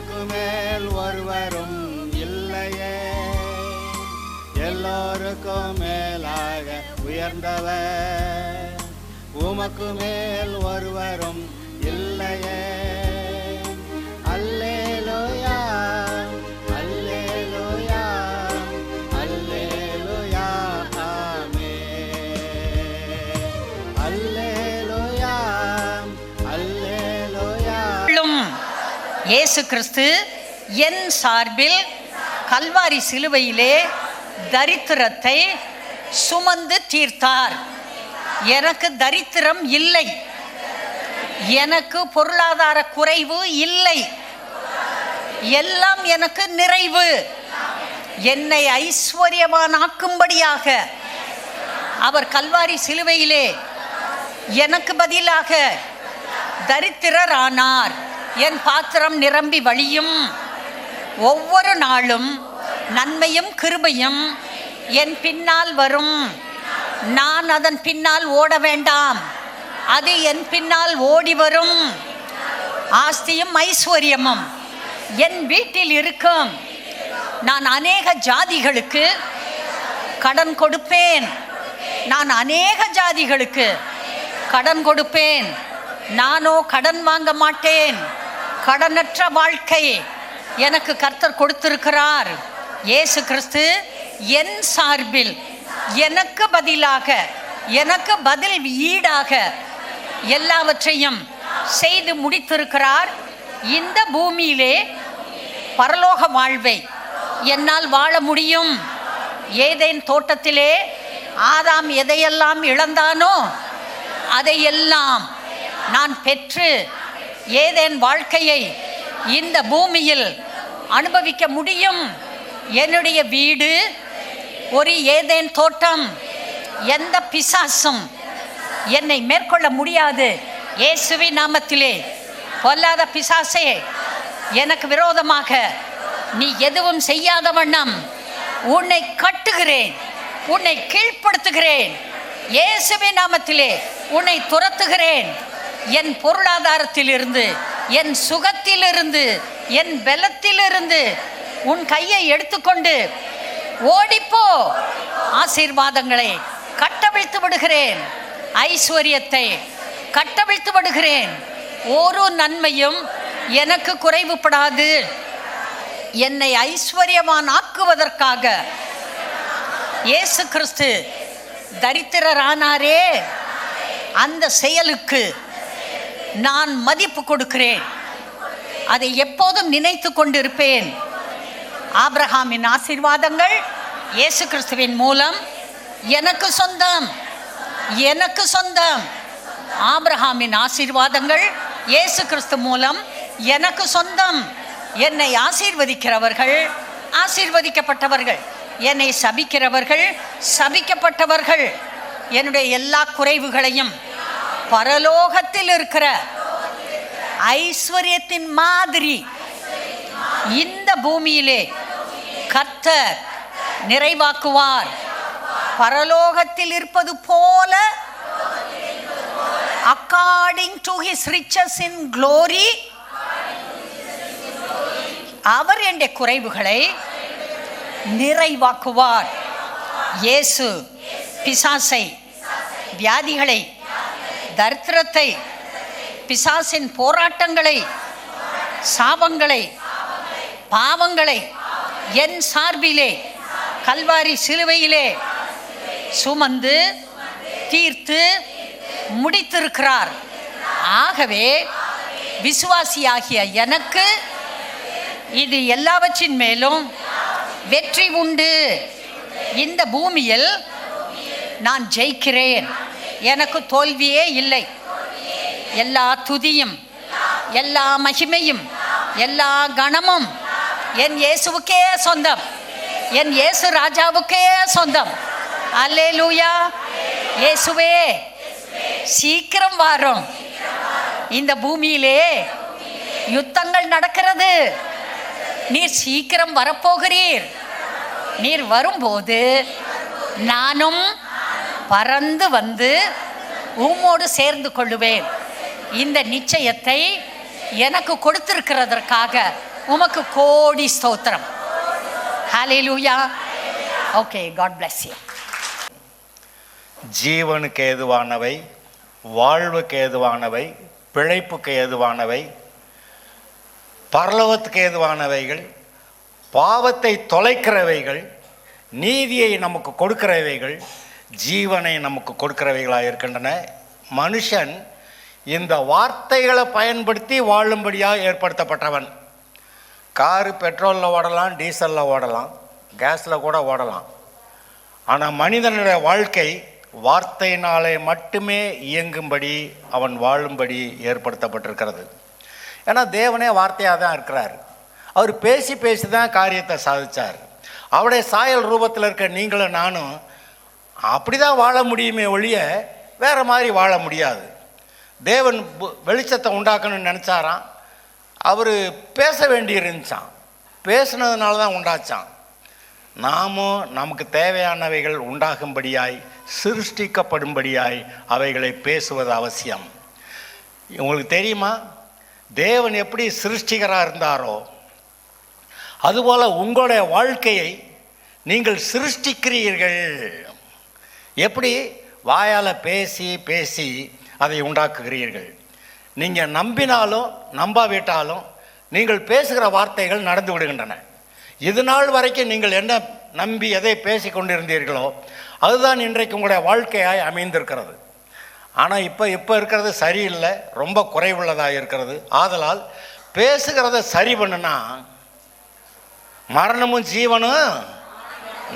உமக்கு மேல் ஒருவரும் இல்லையே, எல்லோருக்கும் மேலாக உயர்ந்தவர், உமக்கு மேல் ஒருவரும் இல்லையே. அல்லேலூயா அல்லேலூயா அல்லேலூயா ஆமென். அல்லேலூயா அல்லேலூயா. இயேசு கிறிஸ்து என் சார்பில் கல்வாரி சிலுவையிலே தரித்திரத்தை சுமந்து தீர்த்தார். எனக்கு தரித்திரம் இல்லை, எனக்கு பொருளாதார குறைவு இல்லை, எல்லாம் எனக்கு நிறைவு. என்னை ஐஸ்வர்யவானாக்கும்படியாக அவர் கல்வாரி சிலுவையிலே எனக்கு பதிலாக தரித்திரர் ஆனார். என் பாத்திரம் நிரம்பி வழியும். ஒவ்வொரு நாளும் நன்மையும் கிருபையும் என் பின்னால் வரும். நான் அதன் பின்னால் ஓட வேண்டாம், அது என் பின்னால் ஓடி வரும். ஆஸ்தியும் ஐஸ்வர்யமும் என் வீட்டில் இருக்கும். நான் அநேக ஜாதிகளுக்கு கடன் கொடுப்பேன். நான் அநேக ஜாதிகளுக்கு கடன் கொடுப்பேன். நானோ கடன் வாங்க மாட்டேன். கடனற்ற வாழ்க்கை எனக்கு கர்த்தர் கொடுத்திருக்கிறார். இயேசு கிறிஸ்து என் சார்பில் எனக்கு பதிலாக, எனக்கு பதில் ஈடாக எல்லாவற்றையும் செய்து முடித்திருக்கிறார். இந்த பூமியிலே பரலோக வாழ்வை என்னால் வாழ முடியும். ஏதேன் தோட்டத்திலே ஆதாம் எதையெல்லாம் இழந்தானோ அதையெல்லாம் நான் பெற்று ஏதேன் வாழ்க்கையை இந்த பூமியில் அனுபவிக்க முடியும். என்னுடைய வீடு ஒரு ஏதேன் தோட்டம். எந்த பிசாசும் என்னை மேற்கொள்ள முடியாது. இயேசுவின் நாமத்திலே பொல்லாத பிசாசே, எனக்கு விரோதமாக நீ எதுவும் செய்யாத வண்ணம் உன்னை கட்டுகிறேன், உன்னை கீழ்ப்படுத்துகிறேன். இயேசுவின் நாமத்திலே உன்னை துரத்துகிறேன். என் பொருளாதாரத்திலிருந்து, என் சுகத்திலிருந்து, என் பலத்திலிருந்து உன் கையை எடுத்துக்கொண்டு ஓடிப்போ. ஆசீர்வாதங்களை கட்டவிழ்த்து விடுகிறேன், ஐஸ்வர்யத்தை கட்டவிழ்த்து விடுகிறேன். ஒரு நன்மையும் எனக்கு குறைவுபடாது. என்னை ஐஸ்வர்யவான் ஆக்குவதற்காக இயேசு கிறிஸ்து தரித்திரரானாரே, அந்த செயலுக்கு நான் மதிப்பு கொடுக்கிறேன். அதை எப்போதும் நினைத்து கொண்டிருப்பேன். ஆபிரகாமின் ஆசீர்வாதங்கள் இயேசு கிறிஸ்துவின் மூலம் எனக்கு சொந்தம், எனக்கு சொந்தம். ஆபிரகாமின் ஆசீர்வாதங்கள் இயேசு கிறிஸ்து மூலம் எனக்கு சொந்தம். என்னை ஆசீர்வதிக்கிறவர்கள் ஆசீர்வதிக்கப்பட்டவர்கள், என்னை சபிக்கிறவர்கள் சபிக்கப்பட்டவர்கள். என்னுடைய எல்லா குறைவுகளையும் பரலோகத்தில் இருக்கிற ஐஸ்வர்யத்தின் மாதிரி இந்த பூமியிலே கர்த்தர் நிறைவாக்குவார். பரலோகத்தில் இருப்பது போல according to his riches in glory அவர் என்ற குறைவுகளை நிறைவாக்குவார். இயேசு பிசாசை, வியாதிகளை, தரித்திரத்தை, பிசாசின் போராட்டங்களை, சாபங்களை, பாவங்களை என் சார்பிலே கல்வாரி சிலுவையிலே சுமந்து தீர்த்து முடித்திருக்கிறார். ஆகவே விசுவாசியாகிய எனக்கு இது எல்லாவற்றின் மேலும் வெற்றி உண்டு. இந்த பூமியில் நான் ஜெயிக்கிறேன். எனக்கு தோல்வியே இல்லை. எல்லா துதியும், எல்லா மகிமையும், எல்லா கணமும் என் இயேசுவுக்கே சொந்தம். என் இயேசு ராஜாவுக்கே சொந்தம். அல்லேலூயா. இயேசுவே சீக்கிரம் வாரும். இந்த பூமியிலே யுத்தங்கள் நடக்கிறது. நீர் சீக்கிரம் வரப்போகிறீர். நீர் வரும்போது நானும் பறந்து வந்து உம்மோடு சேர்ந்து கொள்ளுவேன். இந்த நிச்சயத்தை எனக்கு கொடுத்திருக்கிறதற்காக உமக்கு கோடி ஸ்தோத்திரம். Hallelujah. Okay, God bless you. ஜீவனுக்கு ஏதுவானவை, வாழ்வுக்கு ஏதுவானவை, பிழைப்புக்கு ஏதுவானவை, பரலோகத்துக்கு ஏதுவானவைகள், பாவத்தை தொலைக்கிறவைகள், நீதியை நமக்கு கொடுக்கிறவைகள், ஜீவனை நமக்கு கொடுக்கிறவைகளாக இருக்கின்றன. மனுஷன் இந்த வார்த்தைகளை பயன்படுத்தி வாழும்படியாக ஏற்படுத்தப்பட்டவன். காரு பெட்ரோலில் ஓடலாம், டீசலில் ஓடலாம், கேஸில் கூட ஓடலாம். ஆனால் மனிதனுடைய வாழ்க்கை வார்த்தையினாலே மட்டுமே இயங்கும்படி, அவன் வாழும்படி ஏற்படுத்தப்பட்டிருக்கிறது. ஏன்னா தேவனே வார்த்தையாக தான் இருக்கிறார். அவர் பேசி பேசி தான் காரியத்தை சாதித்தார். அவருடைய சாயல் ரூபத்தில் இருக்க நீங்களும் நானும் அப்படி தான் வாழ முடியுமே ஒழிய வேறு மாதிரி வாழ முடியாது. தேவன் வெளிச்சத்தை உண்டாக்கணும்னு நினச்சாராம். அவர் பேச வேண்டி இருந்துச்சான். பேசுனதுனால தான் உண்டாச்சான். நாமும் நமக்கு தேவையானவைகள் உண்டாகும்படியாய், சிருஷ்டிக்கப்படும்படியாய் அவைகளை பேசுவது அவசியம். உங்களுக்கு தெரியுமா, தேவன் எப்படி சிருஷ்டிகராக இருந்தாரோ அதுபோல் உங்களுடைய வாழ்க்கையை நீங்கள் சிருஷ்டிக்கிறீர்கள். எப்படி? வாயால் பேசி பேசி அதை உண்டாக்குகிறீர்கள். நீங்கள் நம்பினாலும் நம்பாவிட்டாலும் நீங்கள் பேசுகிற வார்த்தைகள் நடந்து விடுகின்றன. இது நாள் வரைக்கும் நீங்கள் என்ன நம்பி எதை பேசி கொண்டிருந்தீர்களோ அதுதான் இன்றைக்கு உங்களுடைய வாழ்க்கையாய் அமைந்திருக்கிறது. ஆனால் இப்போ இருக்கிறது சரியில்லை, ரொம்ப குறைவுள்ளதாக இருக்கிறது. ஆதலால் பேசுகிறத சரி பண்ணுனா மரணமும் ஜீவனும்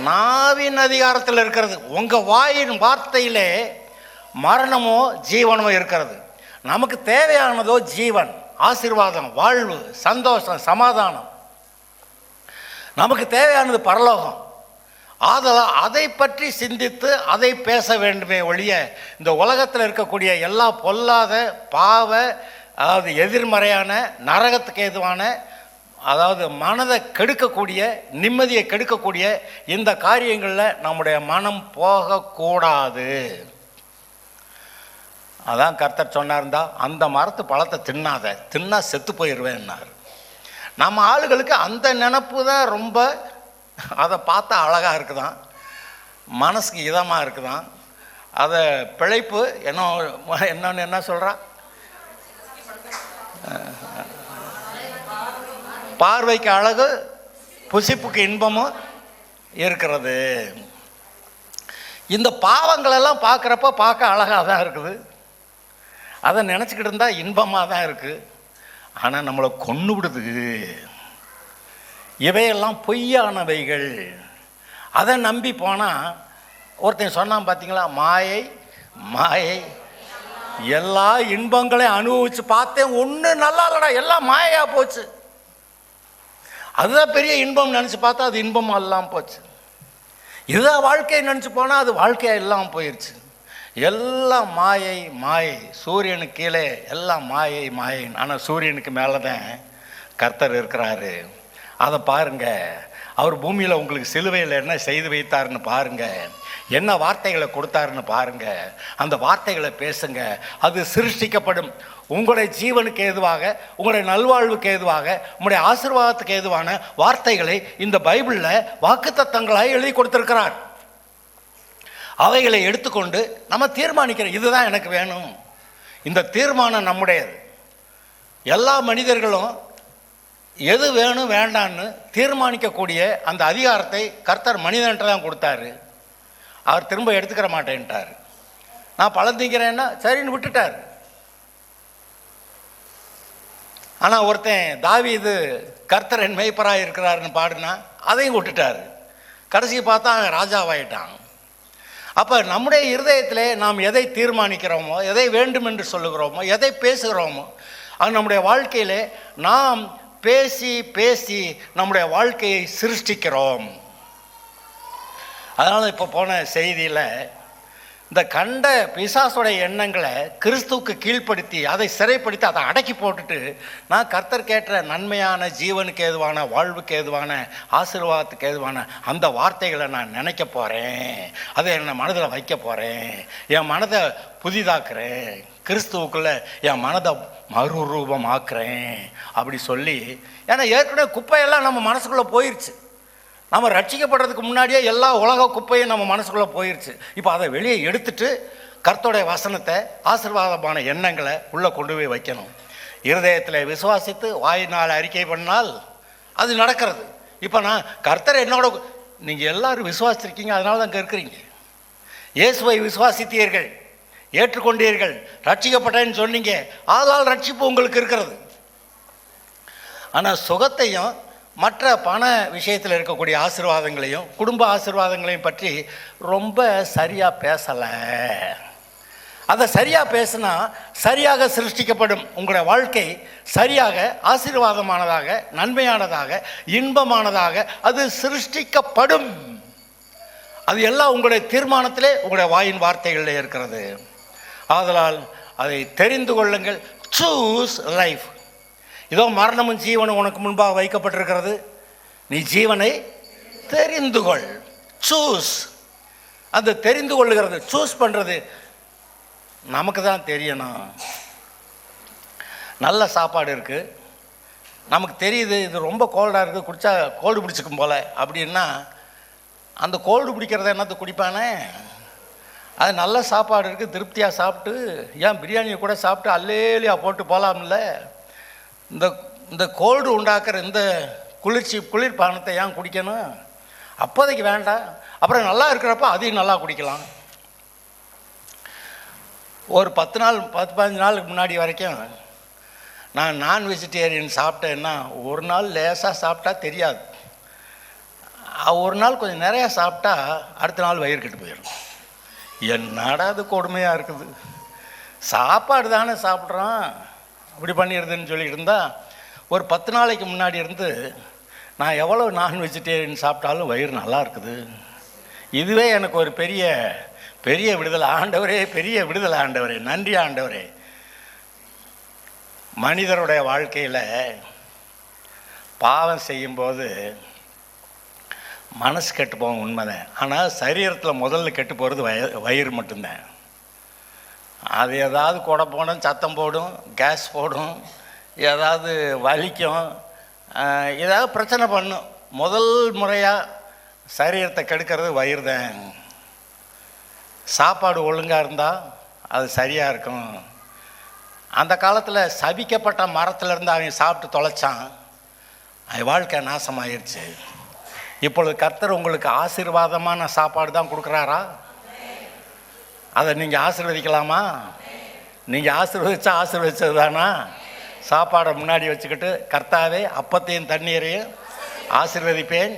நாவின் அதிகாரத்தில் இருக்கிறது. உங்கள் வாயின் வார்த்தையிலே மரணமோ ஜீவனோ இருக்கிறது. நமக்கு தேவையானதோ ஜீவன், ஆசீர்வாதம், வாழ்வு, சந்தோஷம், சமாதானம். நமக்கு தேவையானது பரலோகம். ஆதலால் அதை பற்றி சிந்தித்து அதை பேச வேண்டுமே ஒழிய இந்த உலகத்தில் இருக்கக்கூடிய எல்லா பொல்லாத பாவ, அதாவது எதிர்மறையான, நரகத்துக்கு ஏதுவான, அதாவது மனதை கெடுக்கக்கூடிய, நிம்மதியை கெடுக்கக்கூடிய இந்த காரியங்களில் நம்முடைய மனம் போகக்கூடாது. அதான் கர்த்தர் சொன்னார்ந்தா, அந்த மரத்து பழத்தை தின்னாத, தின்னா செத்து போயிடுவேன்னார். நம்ம ஆளுகளுக்கு அந்த நினப்பு தான் ரொம்ப, அதை பார்த்தா அழகாக இருக்குதான், மனசுக்கு இதமாக இருக்குதான். அதை பிழைப்பு என்னன்னு என்ன சொல்கிறா, பார்வைக்கு அழகு, புசிப்புக்கு இன்பமும் இருக்கிறது. இந்த பாவங்களெல்லாம் பார்க்குறப்ப பார்க்க அழகாக தான் இருக்குது. அதை நினச்சிக்கிட்டு இருந்தால் இன்பமாக தான் இருக்குது. ஆனால் நம்மளை கொன்று விடுது. இவையெல்லாம் பொய்யானவைகள். அதை நம்பி போனால், ஒருத்தன் சொன்னான் பார்த்தீங்களா, மாயை மாயை, எல்லா இன்பங்களையும் அனுபவித்து பார்த்தேன், ஒன்றும் நல்லா இல்லடா, எல்லாம் மாயையாக போச்சு. அதுதான் பெரிய இன்பம் நினச்சி பார்த்தா அது இன்பமாக இல்லாமல் போச்சு. இதுதான் வாழ்க்கையை நினச்சி போனால் அது வாழ்க்கையாக இல்லாமல் போயிடுச்சு. எல்லாம் மாயை மாயை. சூரியனுக்கு கீழே எல்லாம் மாயை மாயை. ஆனால் சூரியனுக்கு மேலே தான் கர்த்தர் இருக்கிறாரு. அதை பாருங்க. அவர் பூமியில் உங்களுக்கு சிலுவையில் என்ன செய்து வைத்தாருன்னு பாருங்க, என்ன வார்த்தைகளை கொடுத்தாருன்னு பாருங்க. அந்த வார்த்தைகளை பேசுங்க, அது சிருஷ்டிக்கப்படும். உங்களுடைய ஜீவனுக்கு ஏதுவாக, உங்களுடைய நல்வாழ்வுக்கு ஏதுவாக, உங்களுடைய ஆசீர்வாதத்துக்கு ஏதுவான வார்த்தைகளை இந்த பைபிளில் வாக்குத்தத்தங்களாக எழுதி கொடுத்திருக்கிறார். அவைகளை எடுத்துக்கொண்டு நம்ம தீர்மானிக்கிறோம், இதுதான் எனக்கு வேணும். இந்த தீர்மானம் நம்முடையது. எல்லா மனிதர்களும் எது வேணும் வேண்டான்னு தீர்மானிக்கக்கூடிய அந்த அதிகாரத்தை கர்த்தர் மனிதன்ட்ட தான் கொடுத்தாரு. அவர் திரும்ப எடுத்துக்கிற மாட்டேன்ட்டார். நான் பழம் திங்கிறேன்னா சரின்னு விட்டுட்டார். ஆனால் ஒருத்தன் தாவீது கர்த்தர் என் மேய்ப்பராக இருக்கிறாருன்னு பாடுனா அதையும் விட்டுட்டார். கடைசி பார்த்தா அவன் ராஜாவாயிட்டான். அப்போ நம்முடைய இருதயத்திலே நாம் எதை தீர்மானிக்கிறோமோ, எதை வேண்டும் என்று சொல்லுகிறோமோ, எதை பேசுகிறோமோ, அது நம்முடைய வாழ்க்கையிலே நாம் பேசி பேசி நம்முடைய வாழ்க்கையை சிருஷ்டிக்கிறோம். அதனால் இப்போ போன செய்தியில் இந்த கண்ட பிசாசுடைய எண்ணங்களை கிறிஸ்துவுக்கு கீழ்ப்படுத்தி, அதை சிறைப்படுத்தி, அதை அடக்கி போட்டுட்டு, நான் கர்த்தர் கேட்ட நன்மையான, ஜீவனுக்கு ஏதுவான, வாழ்வுக்கு ஏதுவான, ஆசீர்வாதத்துக்கு ஏதுவான அந்த வார்த்தைகளை நான் நினைக்க போகிறேன். அதை என் மனதில் வைக்க போகிறேன். என் மனதை புதிதாக்குறேன். கிறிஸ்துவுக்குள்ள என் மனதை மறுரூபமாக்குறேன் அப்படி சொல்லி. ஏன்னா ஏற்கனவே குப்பையெல்லாம் நம்ம மனசுக்குள்ளே போயிடுச்சு. நம்ம ரட்சிக்கப்படுறதுக்கு முன்னாடியே எல்லா உலக குப்பையும் நம்ம மனசுக்குள்ளே போயிடுச்சு. இப்போ அதை வெளியே எடுத்துட்டு கர்த்தருடைய வசனத்தை, ஆசீர்வாதமான எண்ணங்களை உள்ளே கொண்டு போய் வைக்கணும். இருதயத்தில் விசுவாசித்து வாயினால் அறிக்கை பண்ணால் அது நடக்கிறது. இப்போ நான் கர்த்தரை என்னோட, நீங்கள் எல்லாரும் விசுவாசிச்சிருக்கீங்க, அதனால தான் இங்கே இருக்கிறீங்க. இயேசுவை விசுவாசித்தீர்கள், ஏற்றுக்கொண்டீர்கள், ரட்சிக்கப்பட்டேன்னு சொன்னீங்க, அதனால் ரட்சிப்பு உங்களுக்கு இருக்கிறது. ஆனால் சுகத்தையும் மற்ற பண விஷயத்தில் இருக்கக்கூடிய ஆசீர்வாதங்களையும் குடும்ப ஆசீர்வாதங்களையும் பற்றி ரொம்ப சரியாக பேசலை. அதை சரியாக பேசினா சரியாக சிருஷ்டிக்கப்படும். உங்களுடைய வாழ்க்கை சரியாக ஆசீர்வாதமானதாக, நன்மையானதாக, இன்பமானதாக அது சிருஷ்டிக்கப்படும். அது எல்லாம் உங்களுடைய தீர்மானத்திலே, உங்களுடைய வாயின் வார்த்தைகளிலே இருக்கிறது. ஆதலால் அதை தெரிந்து கொள்ளுங்கள். Choose life. இதோ மரணமும் ஜீவனும் உனக்கு முன்பாக வைக்கப்பட்டிருக்கிறது, நீ ஜீவனை தெரிந்து கொள். சூஸ். அந்த தெரிந்து கொள்ளுகிறது, சூஸ் பண்ணுறது நமக்கு தான் தெரியணும். நல்ல சாப்பாடு இருக்குது, நமக்கு தெரியுது இது ரொம்ப கோல்டாக இருக்குது, குடித்தா கோல்டு பிடிச்சிக்கும் போல் அப்படின்னா அந்த கோல்டு பிடிக்கிறத என்னத்தை குடிப்பானே? அது நல்ல சாப்பாடு இருக்குது, திருப்தியாக சாப்பிட்டு, ஏன் பிரியாணியை கூட சாப்பிட்டு அல்லேலியா போட்டு போகலாம்ல. இந்த கோல்டு உண்டாக்குற இந்த குளிர்பானத்தை ஏன் குடிக்கணும்? அப்போதைக்கு வேண்டாம், அப்புறம் நல்லா இருக்கிறப்ப அதையும் நல்லா குடிக்கலாம். ஒரு 10-15 நாளுக்கு முன்னாடி வரைக்கும் நான் நான் வெஜிடேரியன் சாப்பிட்டேன்னா ஒரு நாள் லேசாக சாப்பிட்டா தெரியாது, ஒரு நாள் கொஞ்சம் நிறையா சாப்பிட்டா அடுத்த நாள் வயிறு கெட்டு போயிடும். என்னடா அது கொடுமையாக இருக்குது, சாப்பாடு தானே சாப்பிட்றோம், அப்படி பண்ணிடுதுன்னு சொல்லிட்டு இருந்தால் ஒரு 10 நாளைக்கு முன்னாடி இருந்து நான் எவ்வளோ நான் வெஜிடேரியன் சாப்பிட்டாலும் வயிறு நல்லா இருக்குது. இதுவே எனக்கு ஒரு பெரிய பெரிய விடுதலை. ஆண்டவரே, பெரிய விடுதலை ஆண்டவரே, நன்றி ஆண்டவரே. மனிதருடைய வாழ்க்கையில் பாவம் செய்யும்போது மனசு கெட்டு போகும், உண்மைதான். ஆனால் சரீரத்தில் முதல்ல கெட்டு போகிறது வயிறு மட்டும்தான். அது ஏதாவது கொடை போடும், சத்தம் போடும், கேஸ் போடும், ஏதாவது வலிக்கும், ஏதாவது பிரச்சனை பண்ணும். முதல் முறையாக சரீரத்தை கெடுக்கிறது வயிறு தான். சாப்பாடு ஒழுங்காக இருந்தால் அது சரியாக இருக்கும். அந்த காலத்தில் சபிக்கப்பட்ட மரத்துலேருந்து அவன் சாப்பிட்டு தொலைச்சான், அவன் வாழ்க்கை நாசமாயிருச்சு. இப்பொழுது கர்த்தர் உங்களுக்கு ஆசீர்வாதமான சாப்பாடு தான் கொடுக்குறாரா? அதை நீங்கள் ஆசீர்வதிக்கலாமா? நீங்கள் ஆசீர்வதிச்சது தானா? சாப்பாடை முன்னாடி வச்சுக்கிட்டு, கர்த்தாவே அப்பத்தையும் தண்ணீரையும் ஆசீர்வதிப்பேன்,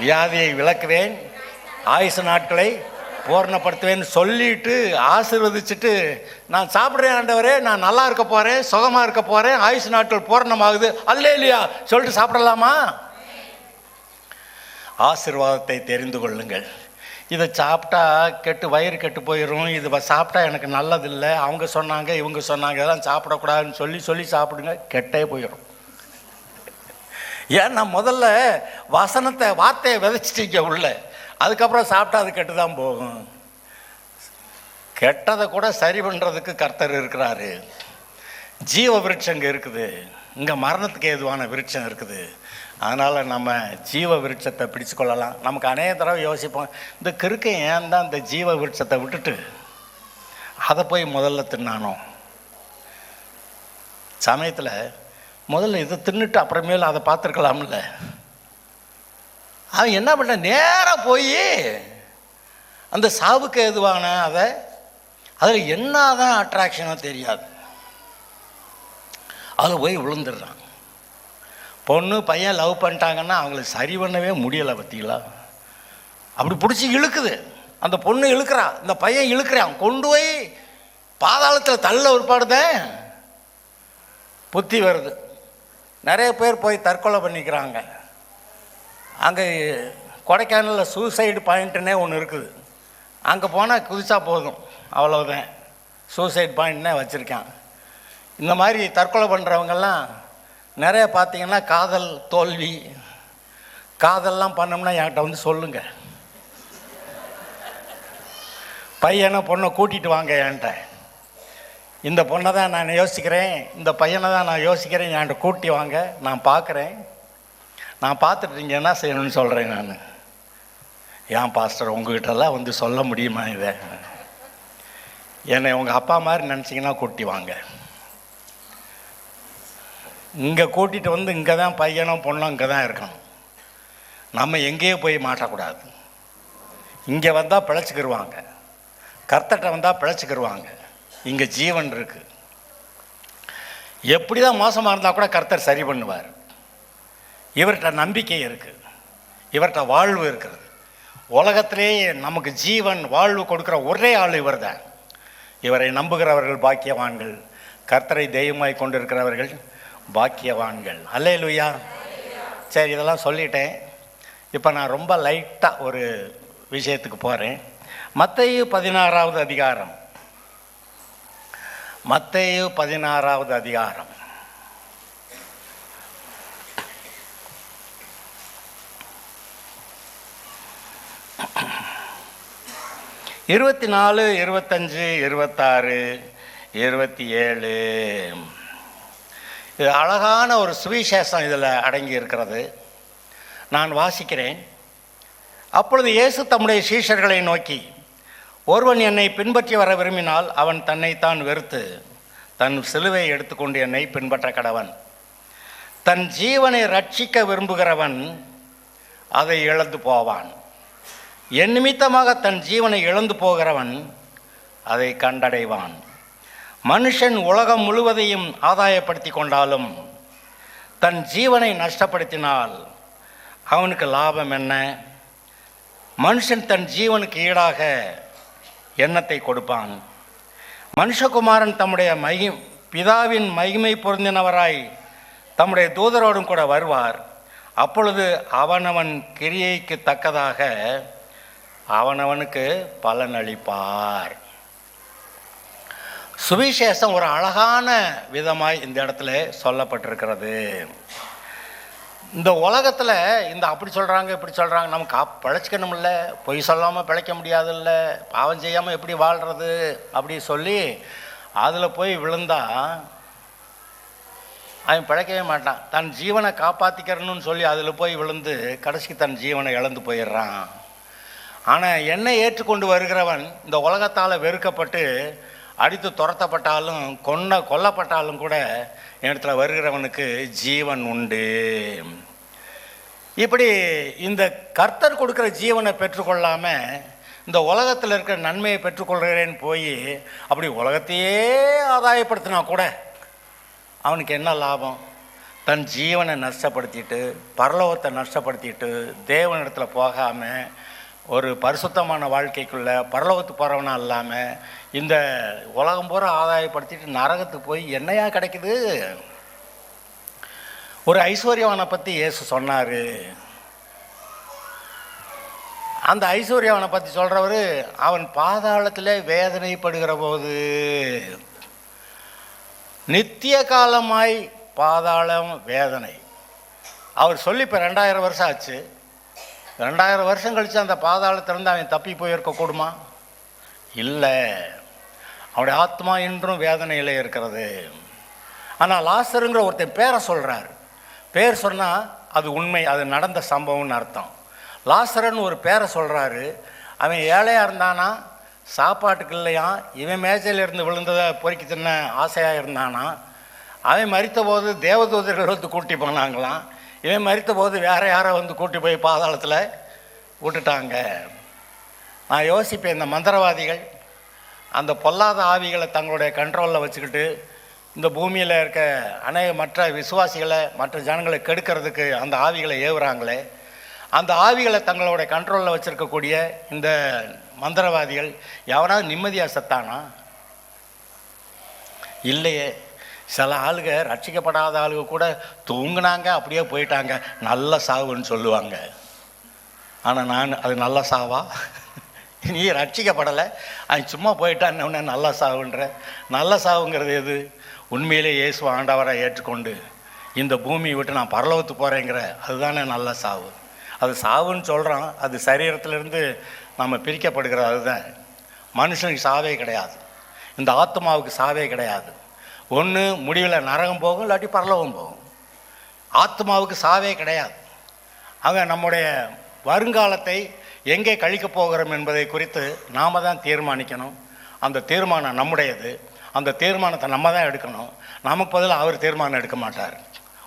வியாதியை விலக்குவேன், ஆயுசு நாட்களை பூர்ணப்படுத்துவேன்னு சொல்லிட்டு ஆசீர்வதிச்சுட்டு, நான் சாப்பிட்றேன் ஆண்டவரே, நான் நல்லா இருக்க போகிறேன், சுகமாக இருக்க போகிறேன், ஆயுசு நாட்கள் பூர்ணமாகுது, அல்லேலூயா சொல்லிட்டு சாப்பிடலாமா? ஆசீர்வாதத்தை தெரிந்து கொள்ளுங்கள். இதை சாப்பிட்டா வயிறு கெட்டு போயிடும், இது சாப்பிட்டா எனக்கு நல்லதில்லை, அவங்க சொன்னாங்க இவங்க சொன்னாங்க, இதெல்லாம் சாப்பிடக்கூடாதுன்னு சொல்லி சாப்பிடுங்க, கெட்டே போயிடும். ஏன்னா முதல்ல வார்த்தையை விதைச்சிட்டீங்க உள்ள, அதுக்கப்புறம் சாப்பிட்டா அது கெட்டு தான் போகும். கெட்டதை கூட சரி பண்ணுறதுக்கு கர்த்தர் இருக்கிறாரு. ஜீவ விருட்சம் இங்கே இருக்குது, இங்கே மரணத்துக்கு ஏதுவான விருட்சம் இருக்குது. அதனால் நம்ம ஜீவ விருட்சத்தை பிடிச்சு கொள்ளலாம். நமக்கு அநேக தடவை யோசிப்போம், இந்த கிறுக்கை ஏன் தான் இந்த ஜீவ விருட்சத்தை விட்டுட்டு அதை போய் முதல்ல தின்னானோ? சமயத்தில் முதல்ல இதை தின்னுட்டு அப்புறமேல அதை பார்த்துருக்கலாம்ல. அவன் என்ன பண்ண, நேராக போய் அந்த சாவுக்கு எதுவான அதில் என்ன தான் அட்ராக்ஷனோ தெரியாது, அதில் போய் விழுந்துடுறான். பொண்ணு பையன் லவ் பண்ணிட்டாங்கன்னா அவங்களுக்கு சரி பண்ணவே முடியலை. பற்றிங்களா? அப்படி பிடிச்சி இழுக்குது. அந்த பொண்ணு இழுக்கிறான், இந்த பையன் இழுக்கிறான், கொண்டு போய் பாதாளத்தில் தள்ள ஒருபாடுதான் புத்தி வருது. நிறைய பேர் போய் தற்கொலை பண்ணிக்கிறாங்க. அங்கே கொடைக்கானலில் சூசைடு பாயிண்ட்டுன்னே ஒன்று இருக்குது. அங்கே போனால் குதிச்சா போதும், அவ்வளோதான். சூசைட் பாயிண்ட்னே வச்சுருக்கான். இந்த மாதிரி தற்கொலை பண்ணுறவங்கெல்லாம் நிறைய பார்த்தீங்கன்னா காதல் தோல்வி, காதல்லாம் பண்ணோம்னா என்கிட்ட வந்து சொல்லுங்கள், பையனை பொண்ணை கூட்டிகிட்டு வாங்க என்கிட்ட. இந்த பொண்ணை தான் நான் யோசிக்கிறேன், இந்த பையனை தான் நான் யோசிக்கிறேன், என்கிட்ட கூட்டி வாங்க, நான் பார்க்குறேன், நான் பார்த்துட்டு நீங்கள் என்ன செய்யணும்னு சொல்கிறேன். நான் ஏன் பாஸ்டர் உங்ககிட்டலாம் வந்து சொல்ல முடியுமா இதை? என்னை உங்கள் அப்பா மாதிரி நினச்சிங்கன்னா கூட்டி வாங்க. இங்கே கூட்டிகிட்டு வந்து இங்கே தான் பையனும் பொண்ணும் இங்கே தான் இருக்கணும். நம்ம எங்கேயோ போய் மாட்டக்கூடாது. இங்கே வந்தால் பிழைச்சிக்கிருவாங்க, கர்த்தர்கிட்ட வந்தால் பிழைச்சிக்கிருவாங்க. இங்கே ஜீவன் இருக்குது. எப்படி தான் மோசமாக இருந்தால் கூட கர்த்தர் சரி பண்ணுவார். இவர்கிட்ட நம்பிக்கை இருக்குது, இவர்கிட்ட வாழ்வு இருக்கிறது. உலகத்திலே நமக்கு ஜீவன் வாழ்வு கொடுக்குற ஒரே ஆள் இவர் தான். இவரை நம்புகிறவர்கள் பாக்கியவான்கள், கர்த்தரை தெய்வமாய் கொண்டிருக்கிறவர்கள் பாக்கியவான்கள். அல்லேலூயா. சரி, இதெல்லாம் சொல்லிட்டேன். இப்போ நான் ரொம்ப லைட்டாக ஒரு விஷயத்துக்கு போகிறேன். மத்தேயு 16வது அதிகாரம். மத்தேயு 16வது அதிகாரம். இருபத்தி 24, 25, 26, 27 இது அழகான ஒரு சுவிசேஷம் இதில் அடங்கி இருக்கிறது. நான் வாசிக்கிறேன். அப்பொழுது இயேசு தம்முடைய சீஷர்களை நோக்கி, ஒருவன் என்னை பின்பற்றி வர விரும்பினால் அவன் தன்னைத்தான் வெறுத்து தன் சிலுவை எடுத்துக்கொண்டு என்னை பின்பற்ற கடவன். தன் ஜீவனை ரட்சிக்க விரும்புகிறவன் அதை இழந்து போவான். என் நிமித்தமாக தன் ஜீவனை இழந்து போகிறவன் அதை கண்டடைவான். மனுஷன் உலகம் முழுவதையும் ஆதாயப்படுத்தி கொண்டாலும் தன் ஜீவனை நஷ்டப்படுத்தினால் அவனுக்கு லாபம் என்ன? மனுஷன் தன் ஜீவனுக்கு ஈடாக எண்ணத்தை கொடுப்பான். மனுஷகுமாரன் தம்முடைய பிதாவின் மகிமை பொருந்தினவராய் தம்முடைய தூதரோடும் கூட வருவார். அப்பொழுது அவனவன் கிரியைக்கு தக்கதாக அவனவனுக்கு பலன் அளிப்பார். சுவிசேஷம் ஒரு அழகான விதமாய் இந்த இடத்துல சொல்லப்பட்டிருக்கிறது. இந்த உலகத்தில் இந்த அப்படி சொல்கிறாங்க இப்படி சொல்கிறாங்க, நமக்கு பிழைச்சிக்கணும்ல, பொய் சொல்லாமல் பிழைக்க முடியாதுல்ல, பாவம் செய்யாமல் எப்படி வாழ்கிறது அப்படி சொல்லி அதில் போய் விழுந்தா அவன் பிழைக்கவே மாட்டான். தன் ஜீவனை காப்பாற்றிக்கிறணும்னு சொல்லி அதில் போய் விழுந்து கடைசிக்கு தன் ஜீவனை இழந்து போயிடுறான். ஆனால் என்னை ஏற்றுக்கொண்டு வருகிறவன் இந்த உலகத்தால் வெறுக்கப்பட்டு அடித்து துரத்தப்பட்டாலும் கொல்லப்பட்டாலும் கூட இடத்துல வருகிறவனுக்கு ஜீவன் உண்டு. இப்படி இந்த கர்த்தர் கொடுக்குற ஜீவனை பெற்றுக்கொள்ளாமல் இந்த உலகத்தில் இருக்கிற நன்மையை பெற்றுக்கொள்கிறேன்னு போய் அப்படி உலகத்தையே ஆதாயப்படுத்தினா கூட அவனுக்கு என்ன லாபம்? தன் ஜீவனை நஷ்டப்படுத்திட்டு பரலோகத்தை நஷ்டப்படுத்திட்டு தேவனிடத்தில் போகாமல் ஒரு பரிசுத்தமான வாழ்க்கைக்குள்ளே பரலோகத்துக்கு போகிறவனா இல்லாமல் இந்த உலகம் பூரா ஆதாயப்படுத்திட்டு நரகத்துக்கு போய் என்னையா கிடைக்குது? ஒரு ஐஸ்வர்யவனை பற்றி இயேசு சொன்னார். அந்த ஐஸ்வர்யவனை பற்றி சொல்கிறவர், அவன் பாதாளத்தில் வேதனைப்படுகிற போது நித்திய காலமாய் பாதாளம் வேதனை. அவர் சொல்லி இப்போ 2000 வருஷம் ஆச்சு. 2000 வருஷம் கழித்து அந்த பாதாளத்திலிருந்து அவன் தப்பி போயிருக்க கூடுமா? இல்லை, அவனுடைய ஆத்மா இன்றும் வேதனையில் இருக்கிறது. ஆனால் லாசருங்கிற ஒருத்தன் பேரை சொல்கிறார். பேர் சொன்னால் அது உண்மை, அது நடந்த சம்பவம்னு அர்த்தம். லாசரன்னு ஒரு பேரை சொல்கிறாரு. அவன் ஏழையாக இருந்தானா, சாப்பாட்டுக்கு இல்லையா, இவன் மேஜையில் இருந்து விழுந்ததை பொறுக்கி தின்ன ஆசையாக இருந்தானா, அவன் மரித்த போது தேவதூதர்கள் வந்து கூட்டி போனாங்களாம். இவன் மரித்த போது வேறு யாரை வந்து கூட்டி போய் பாதாளத்தில் விட்டுட்டாங்க. நான் யோசிப்பேன், இந்த மந்திரவாதிகள் அந்த பொல்லாத ஆவிகளை தங்களுடைய கண்ட்ரோலில் வச்சுக்கிட்டு இந்த பூமியில் இருக்க அநேக மற்ற விசுவாசிகளை மற்ற ஜனங்களை கெடுக்கிறதுக்கு அந்த ஆவிகளை ஏவுறாங்களே, அந்த ஆவிகளை தங்களுடைய கண்ட்ரோலில் வச்சுருக்கக்கூடிய இந்த மந்திரவாதிகள் எவனாவது நிம்மதியாக செத்தானா? இல்லையே. சில ஆளுங்க ரட்சிக்கப்படாத ஆளுங்க கூட தூங்குனாங்க அப்படியே போயிட்டாங்க, நல்ல சாவுன்னு சொல்லுவாங்க. ஆனால் நான் அது நல்ல சாவா? நீ ரட்சிக்கப்படலை, அவன் சும்மா போயிட்டான்னு நல்ல சாவுன்ற? நல்ல சாவுங்கிறது எது? உண்மையிலே இயேசு ஆண்டவரை ஏற்றுக்கொண்டு இந்த பூமியை விட்டு நான் பரலோகத்துக்கு போகிறேங்கிற அதுதானே நல்ல சாவு. அது சாவுன்னு சொல்கிறோம், அது சரீரத்திலிருந்து நம்ம பிரிக்கப்படுகிறது. அதுதான் மனுஷனுக்கு சாவே கிடையாது. இந்த ஆத்மாவுக்கு சாவே கிடையாது. ஒன்று முடிவில் நரகம் போகும், இல்லாட்டி பரலோகம் போகும். ஆத்மாவுக்கு சாவே கிடையாது. ஆக நம்முடைய வருங்காலத்தை எங்கே கழிக்கப் போகிறோம் என்பதை குறித்து நாம் தான் தீர்மானிக்கணும். அந்த தீர்மானம் நம்முடையது. அந்த தீர்மானத்தை நம்ம தான் எடுக்கணும். நமக்கு பதிலாக அவர் தீர்மானம் எடுக்க மாட்டார்.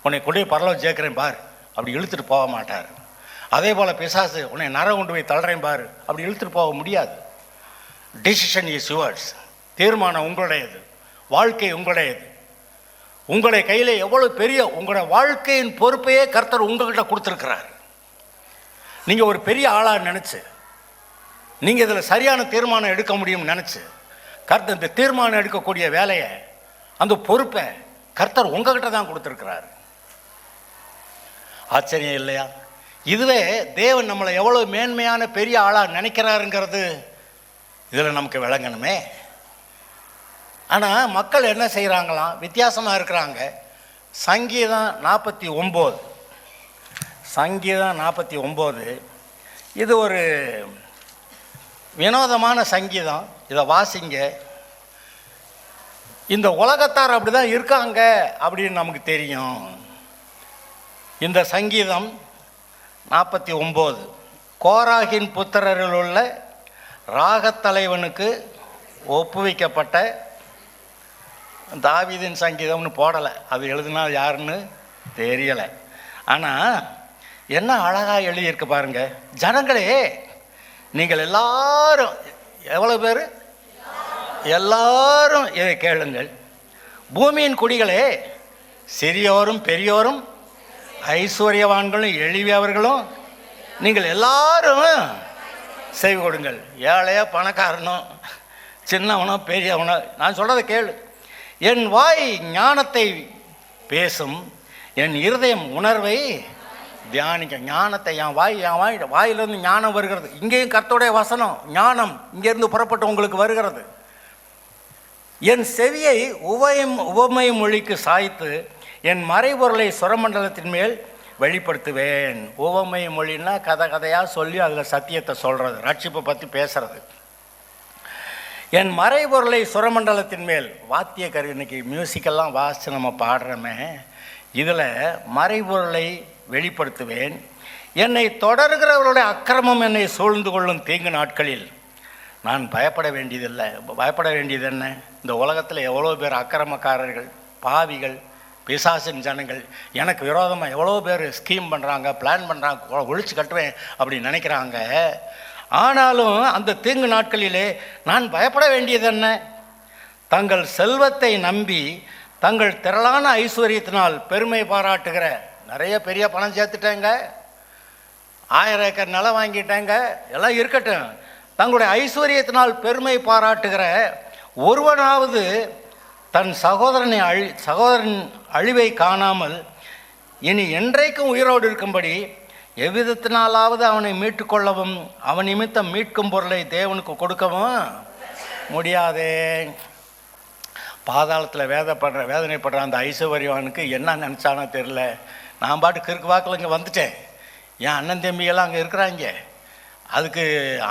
உன்னை கொண்டு பரலோகம் சேர்க்குறேன் பார் அப்படி இழுத்துட்டு போக மாட்டார். அதே போல் பிசாசு உன்னை நரகம் கொண்டு போய் தள்ளுறேன் பார் அப்படி இழுத்துட்டு போக முடியாது. Decision is yours. தீர்மானம் உங்களுடையது, வாழ்க்கை உங்களுடையது. உங்களுடைய கையில் எவ்வளோ பெரிய உங்களுடைய வாழ்க்கையின் பொறுப்பையே கர்த்தர் உங்கள்கிட்ட கொடுத்துருக்கிறார். நீங்கள் ஒரு பெரிய ஆளாக நினச்சி நீங்கள் இதில் சரியான தீர்மானம் எடுக்க முடியும்னு நினச்சி கர்த்தர் இந்த தீர்மானம் எடுக்கக்கூடிய வேலையை, அந்த பொறுப்பை கர்த்தர் உங்ககிட்ட தான் கொடுத்துருக்கிறார். ஆச்சரியம் இல்லையா? இதுவே தேவன் நம்மளை எவ்வளோ மேன்மையான பெரிய ஆளாக நினைக்கிறாருங்கிறது இதில் நமக்கு விளங்கணுமே. ஆனால் மக்கள் என்ன செய்கிறாங்களாம், வித்தியாசமாக இருக்கிறாங்க. சங்கீதம் 49, சங்கீதம் 49 இது ஒரு வினோதமான சங்கீதம். இதை வாசிங்க. இந்த உலகத்தார் அப்படி தான் இருக்காங்க அப்படின்னு நமக்கு தெரியும். இந்த சங்கீதம் 49 கோராகின் புத்திரரில் உள்ள ராகத்தலைவனுக்கு ஒப்புவிக்கப்பட்ட தாவீதின் சங்கீதம்னு போடலை. அது எழுதினால் யாருன்னு தெரியலை. ஆனால் என்ன அழகாக எழுதியிருக்கு பாருங்க. ஜனங்களே, நீங்கள் எல்லாரும், எவ்வளோ பேர், எல்லாரும் இதை கேளுங்கள். பூமியின் குடிகளே, சிறியோரும் பெரியோரும் ஐஸ்வர்யவான்களும் எளியவர்களும் நீங்கள் எல்லாரும் செவி கொடுங்கள். ஏழையோ பணக்காரனோ சின்னவனோ பெரியவனோ நான் சொல்கிறத கேளு. என் வாய் ஞானத்தை பேசும், என் இருதயம் உணர்வை தியானிக்க. ஞானத்தை என் வாயிலிருந்து ஞானம் வருகிறது. இங்கேயும் கர்த்தருடைய வசனம் ஞானம் இங்கேருந்து புறப்பட்டு உங்களுக்கு வருகிறது. என் செவியை உவமை மொழிக்கு சாய்த்து என் மறைபொருளை சுரமண்டலத்தின் மேல் வெளிப்படுத்துவேன். உவமை மொழின்னா கதையாக சொல்லி அதில் சத்தியத்தை சொல்கிறது, ரட்சிப்பை பற்றி பேசுறது. என் மறைபொருளை சுரமண்டலத்தின் மேல், வாத்திய கரு இன்னைக்கு மியூசிக்கெல்லாம் வாசித்து நம்ம பாடுறோமே, இதில் மறைபொருளை வெளிப்படுத்துவேன். என்னை தொடர்கிறவர்களுடைய அக்கிரமம் என்னை சூழ்ந்து கொள்ளும் தீங்கு நாட்களில் நான் பயப்பட வேண்டியதில்லை. பயப்பட வேண்டியது என்ன? இந்த உலகத்தில் எவ்வளோ பேர் அக்கிரமக்காரர்கள், பாவிகள், பிசாசின் ஜனங்கள் எனக்கு விரோதமாக எவ்வளோ பேர் ஸ்கீம் பண்ணுறாங்க, பிளான் பண்ணுறாங்க, ஒழிச்சு கட்டுவேன் அப்படி நினைக்கிறாங்க. ஆனாலும் அந்த தீங்கு நாட்களிலே நான் பயப்பட வேண்டியது என்ன? தங்கள் செல்வத்தை நம்பி தங்கள் திரளான ஐஸ்வர்யத்தினால் பெருமை பாராட்டுகிற, நிறைய பெரிய பணம் சேர்த்துட்டேங்க, 1000 ஏக்கர் நிலம் வாங்கிட்டேங்க, எல்லாம் இருக்கட்டும், தங்களுடைய ஐஸ்வர்யத்தினால் பெருமை பாராட்டுகிற ஒருவனாவது தன் சகோதரன் அழிவை காணாமல் இனி என்றைக்கும் உயிரோடு இருக்கும்படி எவ்விதத்தினாலாவது அவனை மீட்டு கொள்ளவும் அவன் நிமித்தம் மீட்கும் பொருளை தேவனுக்கு கொடுக்கவும் முடியாதே. பாதாளத்தில் வேதனைப்படுற அந்த ஐஸ்வர்யவானுக்கு என்ன நினச்சானோ தெரில. நான் பாட்டு கிறுக்கு வாக்கில் இங்கே வந்துட்டேன், என் அண்ணன் தம்பியெல்லாம் அங்கே இருக்கிறாங்க, அதுக்கு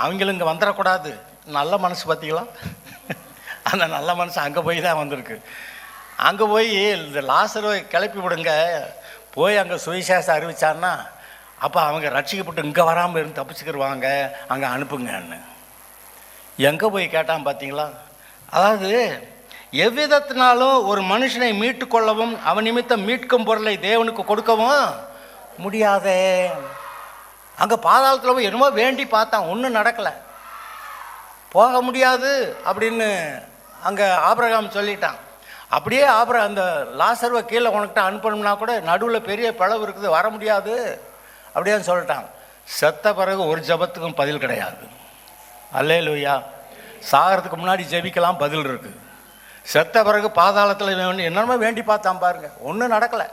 அவங்களும் இங்கே வந்துடக்கூடாது. நல்ல மனசு பார்த்தீங்களா? அந்த நல்ல மனசு அங்கே போய் தான் வந்திருக்கு. அங்கே போய் இந்த லாசரை கிளப்பி விடுங்க, போய் அங்கே சுவிசேஷம் அறிவிச்சான்னா அப்போ அவங்க ரட்சிக்கப்பட்டு இங்கே வராமல் இருந்து தப்பிச்சுக்கிடுவாங்க, அங்கே அனுப்புங்கன்னு. எங்கே போய் கேட்டான் பார்த்தீங்களா? அதாவது எவ்விதத்தினாலும் ஒரு மனுஷனை மீட்டு கொள்ளவும் அவன் நிமித்தம் மீட்கும் பொருளை தேவனுக்கு கொடுக்கவும் முடியாதே. அங்கே பாதாளத்தில் போய் என்னமோ வேண்டி பார்த்தான், ஒன்றும் நடக்கலை, போக முடியாது அப்படின்னு அங்கே ஆபிரகாம் சொல்லிட்டான். அப்படியே அந்த லாசர்வை கீழே உனக்கிட்ட அனுப்பணும்னா கூட நடுவில் பெரிய பிளவு இருக்குது, வர முடியாது அப்படின்னு சொல்லிட்டான். செத்த பிறகு ஒரு ஜபத்துக்கும் பதில் கிடையாது. அல்லேலூயா. சாகிறதுக்கு முன்னாடி ஜெபிக்கலாம், பதில் இருக்குது. செத்த பிறகு பாதாளத்தில் என்னென்னமோ வேண்டி பார்த்தான் பாருங்க, ஒன்றும் நடக்கலை.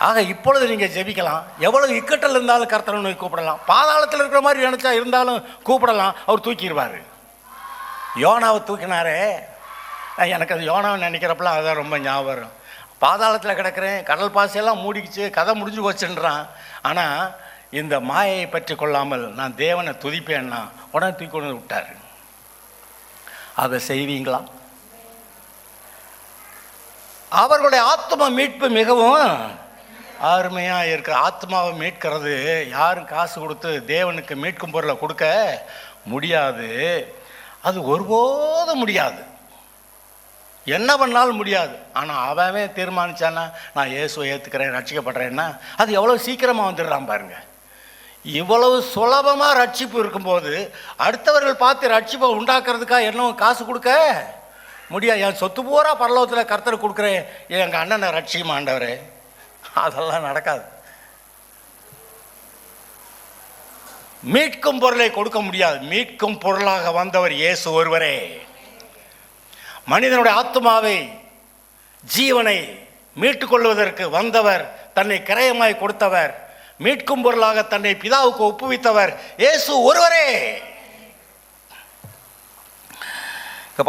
ஆக இப்பொழுது நீங்கள் ஜெபிக்கலாம், எவ்வளோ இக்கட்டில் இருந்தாலும் கர்த்தரை நோக்கி கூப்பிடலாம். பாதாளத்தில் இருக்கிற மாதிரி நினச்சா இருந்தாலும் கூப்பிடலாம், அவர் தூக்கிடுவார். யோனாவை தூக்கினாரே, எனக்கு அது யோனாவை நினைக்கிறப்பெல்லாம் அதுதான் ரொம்ப ஞாபகம். பாதாளத்தில் கிடக்கிறேன், கடல் பாசையெல்லாம் மூடிக்கிச்சு, கதை முடிஞ்சு போச்சுன்றான். ஆனால் இந்த மாயையை பற்றி கொள்ளாமல் நான் தேவனை துதிப்பேன்னா உடனே தூக்கி கொண்டு விட்டார். அதை செய்வீங்களா? அவர்களுடைய ஆத்ம மீட்பு மிகவும் அருமையாக இருக்கிற ஆத்மாவை மீட்கிறது யாரும் காசு கொடுத்து தேவனுக்கு மீட்கும் பொருளை கொடுக்க முடியாது. அது ஒருபோதும் முடியாது, என்ன பண்ணாலும் முடியாது. ஆனால் அவன் தீர்மானிச்சானா நான் இயேசுவை ஏற்றுக்கிறேன், ரட்சிக்கப்படுறேன்னா அது எவ்வளோ சீக்கிரமாக வந்துடுறான் பாருங்க. இவ்வளவு சுலபமாக ரட்சிப்பு இருக்கும்போது அடுத்தவர்கள் பார்த்து ரட்சிப்பை உண்டாக்குறதுக்காக என்ன காசு கொடுக்க முடியாது. என் சொத்து பூரா பரலோகத்தில் கர்த்தர் கொடுக்குறேன், எங்கள் அண்ணனை ரட்சிக்கும் ஆண்டவரே, அதெல்லாம் நடக்காது. மீட்கும் பொருளை கொடுக்க முடியாது. மீட்கும் பொருளாக வந்தவர் இயேசு ஒருவரே. மனிதனுடைய ஆத்மாவை, ஜீவனை மீட்டுக் கொள்வதற்கு வந்தவர், தன்னை கிரயமாய் கொடுத்தவர், மீட்கும் பொருளாக தன்னை பிதாவுக்கு ஒப்புவித்தவர் இயேசு ஒருவரே.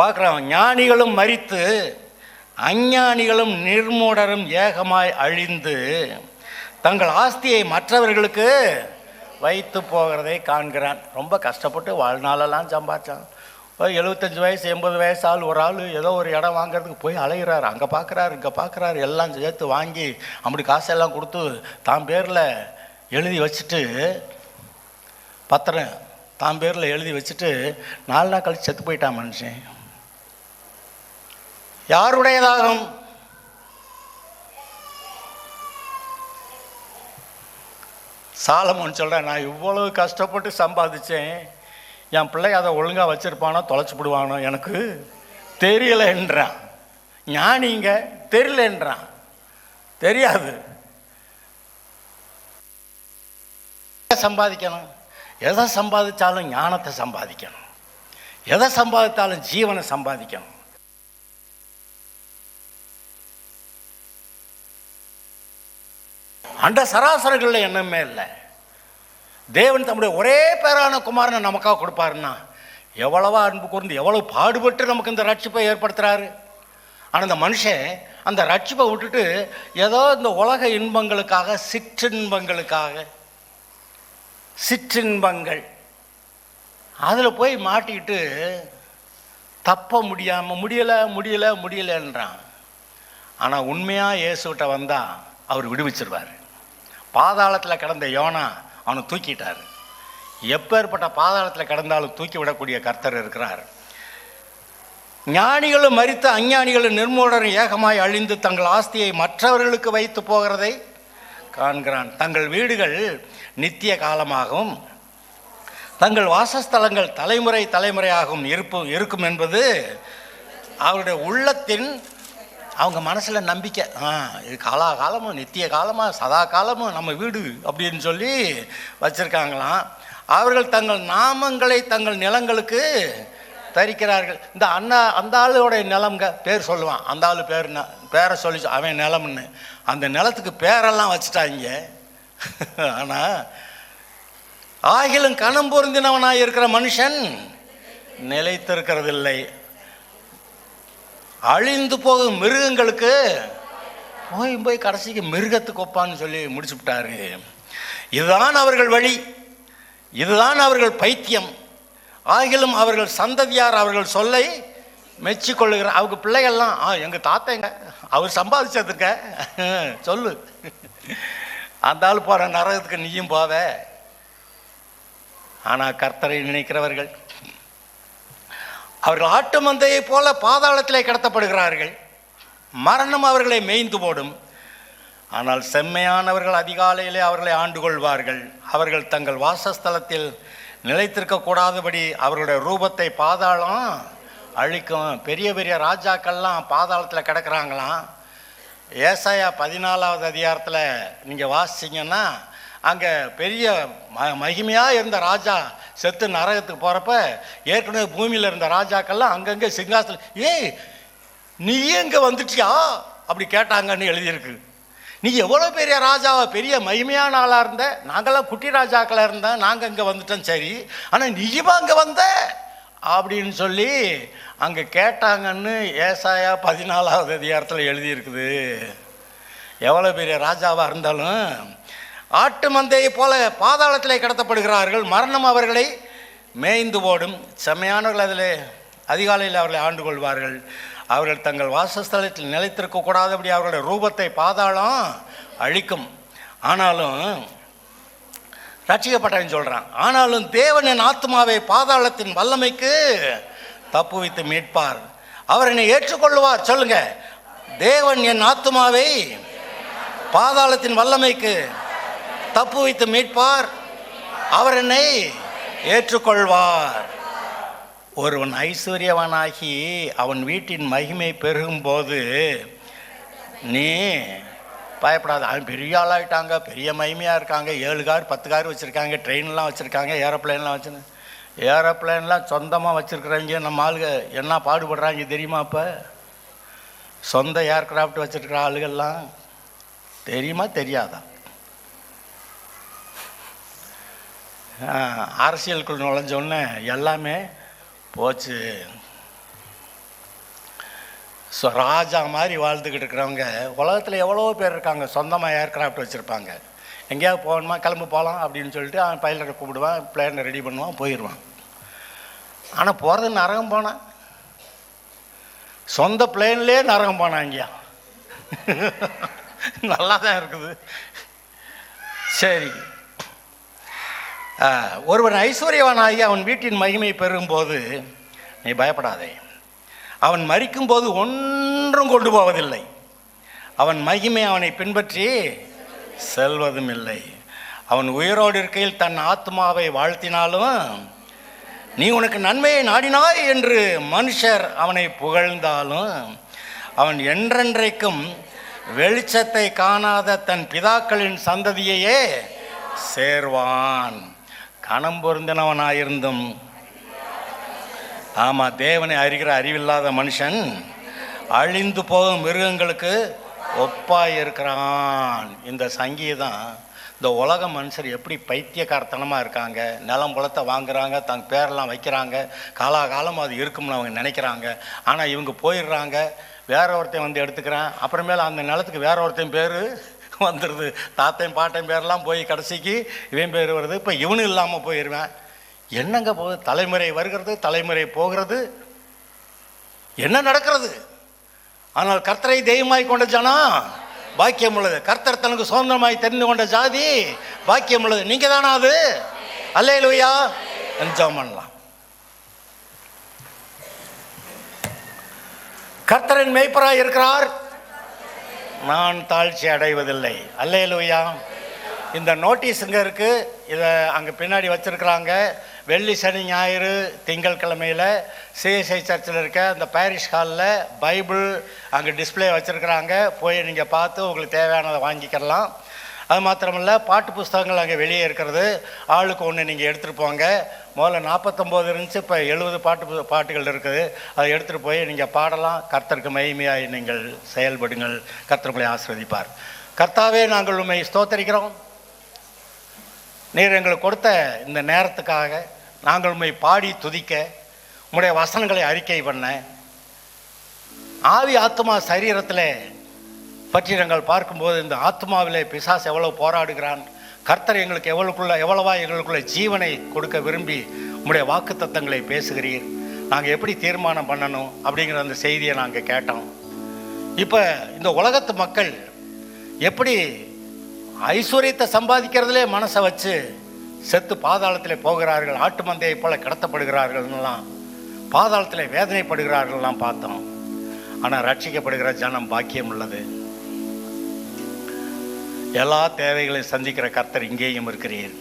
பார்க்குறோம், ஞானிகளும் மரித்து அஞ்ஞானிகளும் நிர்மூடரும் ஏகமாய் அழிந்து தங்கள் ஆஸ்தியை மற்றவர்களுக்கு வைத்து போகிறதை காண்கிறான். ரொம்ப கஷ்டப்பட்டு வாழ்நாளெல்லாம் சம்பாதிச்சான். 75 வயசு 80 வயசு ஆள் ஒரு ஆள் ஏதோ ஒரு இடம் வாங்கிறதுக்கு போய் அலைகிறாரு. அங்கே பார்க்குறாரு, இங்கே பார்க்குறாரு, எல்லாம் சேர்த்து வாங்கி அப்படி காசெல்லாம் கொடுத்து தான் பேரில் எழுதி வச்சுட்டு, பத்திரம் தான் பேரில் எழுதி வச்சுட்டு 4 நாள் கழித்து செத்து போயிட்டான் மனுஷன். யாருடையதாகும்? சாலமோன் சொல்கிறேன், நான் இவ்வளவு கஷ்டப்பட்டு சம்பாதிச்சேன், என் பிள்ளை அதை ஒழுங்காக வச்சுருப்பானோ தொலைச்சி விடுவானோ எனக்கு தெரியலைன்றான். ஞானிங்க தெரியலன்றான், தெரியாது. சம்பாதிக்கணும், எதை சம்பாதிச்சாலும் ஞானத்தை சம்பாதிக்கணும், எதை சம்பாதித்தாலும் ஜீவனை சம்பாதிக்கணும். அண்ட சராசரங்களில் எண்ணமே இல்லை. தேவன் தம்முடைய ஒரே பேரான குமாரனை நமக்காக கொடுப்பாருன்னா எவ்வளவா அன்பு கூர்ந்து எவ்வளவு பாடுபட்டு நமக்கு இந்த ரட்சிப்பை ஏற்படுத்துகிறாரு. ஆனால் இந்த மனுஷன் அந்த ரட்சிப்பை விட்டுட்டு ஏதோ இந்த உலக இன்பங்களுக்காக, சிற்றின்பங்கள் அதில் போய் மாட்டிக்கிட்டு தப்ப முடியலைன்றான். ஆனால் உண்மையாக இயேசுகிட்ட வந்தால் அவர் விடுவிச்சிருவார். பாதாளத்தில் கிடந்த யோனா அவனை தூக்கிட்டார். எப்பேற்பட்ட பாதாளத்தில் கிடந்தாலும் தூக்கி விடக்கூடிய கர்த்தர் இருக்கிறார். ஞானிகளும் மரித்த அஞ்ஞானிகளும் நிர்மூலரும் ஏகமாய் அழிந்து தங்கள் ஆஸ்தியை மற்றவர்களுக்கு வைத்து போகிறதை காண்கிறான். தங்கள் வீடுகள் நித்திய காலமாகவும் தங்கள் வாசஸ்தலங்கள் தலைமுறை தலைமுறையாகவும் இருக்கும் என்பது அவருடைய உள்ளத்தின், அவங்க மனசில் நம்பிக்கை. இது காலாகாலமும் நித்திய காலமாக சதா காலமும் நம்ம வீடு அப்படின்னு சொல்லி வச்சுருக்காங்களாம். அவர்கள் தங்கள் நாமங்களை தங்கள் நிலங்களுக்கு தரிக்கிறார்கள். இந்த அந்த ஆளுடைய நிலம்ங்க பேர் சொல்லுவான், அந்த ஆளு பேரை சொல்லி அவன் நிலம்னு அந்த நிலத்துக்கு பேரெல்லாம் வச்சுட்டாங்க. ஆனால் ஆகிலும் கணம் பொருந்தினவனாக இருக்கிற மனுஷன் நிலைத்திருக்கிறதில்லை. அழிந்து போகும் மிருகங்களுக்கு போய் கடைசிக்கு மிருகத்துக்கு ஒப்பான்னு சொல்லி முடிச்சு விட்டாரு. இதுதான் அவர்கள் வழி, இதுதான் அவர்கள் பைத்தியம். ஆகிலும் அவர்கள் சந்ததியார் அவர்கள் சொல்லை மெச்சிக்கொள்ளுகிறார். அவங்க பிள்ளைகள்லாம் எங்கள் தாத்தங்க அவர் சம்பாதிச்சதுக்க சொல்லு, அந்த ஆள் போகிற நரகத்துக்கு நீயும் போவ. ஆனால் கர்த்தரை நினைக்கிறவர்கள் அவர்கள் ஆட்டு மந்தையை போல பாதாளத்திலே கடத்தப்படுகிறார்கள். மரணம் அவர்களை மேய்ந்து போடும். ஆனால் செம்மையானவர்கள் அதிகாலையிலே அவர்களை ஆண்டு கொள்வார்கள். அவர்கள் தங்கள் வாசஸ்தலத்தில் நிலைத்திருக்கக்கூடாதபடி அவர்களுடைய ரூபத்தை பாதாளம் அழிக்கும். பெரிய பெரிய ராஜாக்கள்லாம் பாதாளத்தில் கிடக்கிறாங்களாம். ஏசாயா 14வது அதிகாரத்தில் நீங்கள் வாசிச்சிங்கன்னா அங்கே பெரிய மகிமையாக இருந்த ராஜா செத்து நரகத்துக்கு போகிறப்ப ஏற்கனவே பூமியில் இருந்த ராஜாக்கள்லாம் அங்கங்கே சிங்காசனம், நீயே இங்கே வந்துட்டியா அப்படி கேட்டாங்கன்னு எழுதியிருக்கு. நீ எவ்வளோ பெரிய ராஜாவா, பெரிய மகிமையான ஆளாக இருந்த, நாங்கள்லாம் குட்டி ராஜாக்களாக இருந்தேன், நாங்கள் இங்கே வந்துட்டோம் சரி, ஆனால் நீயுமா அங்கே வந்த அப்படின்னு சொல்லி அங்கே கேட்டாங்கன்னு ஏசாயா 14வது அதிகாரத்தில் எழுதியிருக்குது. எவ்வளோ பெரிய ராஜாவாக இருந்தாலும் ஆட்டு மந்தையை போல பாதாளத்திலே கடத்தப்படுகிறார்கள். மரணம் அவர்களை மேய்ந்து போடும். செம்மையானவர்கள் அதில் அதிகாலையில் அவர்களை ஆண்டு கொள்வார்கள். அவர்கள் தங்கள் வாசஸ்தலத்தில் நிலைத்திருக்கக்கூடாதபடி அவர்களுடைய ரூபத்தை பாதாளம் அழிக்கும். ஆனாலும் ரட்சிக்கப்பட்டவன் சொல்கிறான், ஆனாலும் தேவன் என் ஆத்மாவை பாதாளத்தின் வல்லமைக்கு தப்புவித்து மீட்பார். அவர் என்னை ஏற்றுக்கொள்வார். சொல்லுங்க, தேவன் என் ஆத்மாவை பாதாளத்தின் வல்லமைக்கு தப்புவித்து மீட்பார். அவர் என்னை ஏற்றுக்கொள்வார். ஒருவன் ஐஸ்வர்யவனாகி அவன் வீட்டின் மகிமை பெருகும்போது நீ பயப்படாத. அவன் பெரிய ஆளாயிட்டாங்க, பெரிய மகிமையாக இருக்காங்க, 7 கார் 10 கார் வச்சுருக்காங்க, ட்ரெயின்லாம் வச்சுருக்காங்க, ஏரோப்ளைன்லாம் வச்சுன்னு. ஏரோப்ளைன்லாம் சொந்தமாக வச்சுருக்குறவங்க நம்ம ஆளுங்க என்ன பாடுபடுறாங்க தெரியுமா? இப்போ சொந்த ஏர்கிராஃப்ட் வச்சுருக்கிற ஆளுகள்லாம் தெரியுமா தெரியாதா? அரசியலுக்குள் நுழைஞ்சோடனே எல்லாமே போச்சு. ஸோ ராஜா மாதிரி வாழ்ந்துக்கிட்டு இருக்கிறவங்க உலகத்தில் எவ்வளோ பேர் இருக்காங்க, சொந்தமாக ஏர்கிராஃப்ட் வச்சுருப்பாங்க. எங்கேயாவது போகணுமா, கிளம்பு போகலாம் அப்படின்னு சொல்லிட்டு அவன் பைலட்டை கூப்பிடுவான், பிளேனை ரெடி பண்ணுவான், போயிடுவான். ஆனால் போகிறது நரகம் போனான். சொந்த பிளேன்லேயே நரகம் போனாங்கயா. நல்லா தான் இருக்குது. சரி, ஒருவன் ஐஸ்வர்யவானாகி அவன் வீட்டின் மகிமை பெறும்போது நீ பயப்படாதே. அவன் மரிக்கும்போது ஒன்றும் கொண்டு போவதில்லை, அவன் மகிமை அவனை பின்பற்றி செல்வதும் இல்லை. அவன் உயிரோடு இருக்கையில் தன் ஆத்மாவை வாழ்த்தினாலும் நீ உனக்கு நன்மையை நாடினாய் என்று மனுஷர் அவனை புகழ்ந்தாலும் அவன் என்றென்றைக்கும் வெளிச்சத்தை காணாத தன் பிதாக்களின் சந்ததியையே சேர்வான். கணம் பொருந்தினவனாயிருந்தும், ஆமாம், தேவனை அறிகிற அறிவில்லாத மனுஷன் அழிந்து போகும் மிருகங்களுக்கு ஒப்பாய் இருக்கிறான். இந்த சங்கீதம் இந்த உலக மனுஷர் எப்படி பைத்தியக்காரத்தனமாக இருக்காங்க, நிலம் புலத்தை வாங்குறாங்க, தங்க பேரெல்லாம் வைக்கிறாங்க, காலாகாலம் அது இருக்கும்னு அவங்க நினைக்கிறாங்க. ஆனால் இவங்க போயிடுறாங்க, வேற ஒருத்தையும் வந்து எடுத்துக்கிறான், அப்புறமேல அந்த நிலத்துக்கு வேற ஒருத்தையும் பேர் வந்துடுது, தாத்தையும் பாட்டையும் பேரெல்லாம் போய் கடைசிக்கு இவன் பேர் வருது. இப்போ இவனும் இல்லாமல் போயிடுவேன். என்னங்க போகுது? தலைமுறை வருகிறது, தலைமுறை போகிறது, என்ன நடக்கிறது? ஆனால் கர்த்தரை தெய்வமாய் கொண்ட ஜனம் பாக்கியம் உள்ளது. கர்த்தர் தனக்கு சுதந்திரமாய் தெரிந்து கொண்ட ஜாதி பாக்கியம் உள்ளது. நீங்க தானா அது? அல்லேலூயா. ஜெபம் பண்ணலாம். கர்த்தரின் மேய்ப்பராய் இருக்கிறார், நான் தாழ்ச்சி அடைவதில்லை. அல்லேலூயா. இந்த நோட்டீஸ் இங்கே இருக்குது, இதை அங்கே பின்னாடி வச்சுருக்குறாங்க. வெள்ளி சனி ஞாயிறு திங்கட்கிழமையில் சிஎஸ்ஐ சர்ச்சில் இருக்க அந்த பாரிஷ் ஹாலில் பைபிள் அங்கே டிஸ்பிளே வச்சுருக்குறாங்க. போய் நீங்கள் பார்த்து உங்களுக்கு தேவையானதை வாங்கிக்கலாம். அது மாத்திரமில்லை, பாட்டு புஸ்தகங்கள் அங்கே வெளியே இருக்கிறது, ஆளுக்கு ஒன்று நீங்கள் எடுத்துகிட்டு போங்க. முதல்ல 49 இருந்துச்சு, இப்போ 70 பாட்டுகள் இருக்குது. அதை எடுத்துகிட்டு போய் நீங்கள் பாடலாம். கர்த்தருக்கு மகிமையாய் நீங்கள் செயல்படுங்கள். கர்த்தர் உங்களை ஆசீர்வதிப்பார். கர்த்தாவே, நாங்கள் உண்மை ஸ்தோத்தரிக்கிறோம். நீர் எங்களுக்கு கொடுத்த இந்த நேரத்துக்காக நாங்கள் உண்மை பாடி துதிக்க, உங்களுடைய வசனங்களை அறிக்கை பண்ண, ஆவி ஆத்மா சரீரத்தில் பற்றி நாங்கள் பார்க்கும்போது இந்த ஆத்மாவிலே பிசாசு எவ்வளோ போராடுகிறான், கர்த்தர் எங்களுக்கு எவ்வளவா எங்களுக்குள்ள ஜீவனை கொடுக்க விரும்பி உங்களுடைய வாக்கு தத்தங்களை பேசுகிறீர், நாங்கள் எப்படி தீர்மானம் பண்ணணும் அப்படிங்கிற அந்த செய்தியை நாங்கள் கேட்டோம். இப்போ இந்த உலகத்து மக்கள் எப்படி ஐஸ்வர்யத்தை சம்பாதிக்கிறதுலே மனசை வச்சு செத்து பாதாளத்தில் போகிறார்கள், ஆட்டு மந்தையை போல கடத்தப்படுகிறார்கள்லாம், பாதாளத்தில் வேதனைப்படுகிறார்கள்லாம் பார்த்தோம். ஆனால் ரட்சிக்கப்படுகிற ஜனம் பாக்கியம் உள்ளது. எல்லா தேவைகளையும் சந்திக்கிற கர்த்தர் இங்கேயும் இருக்கிறீர்.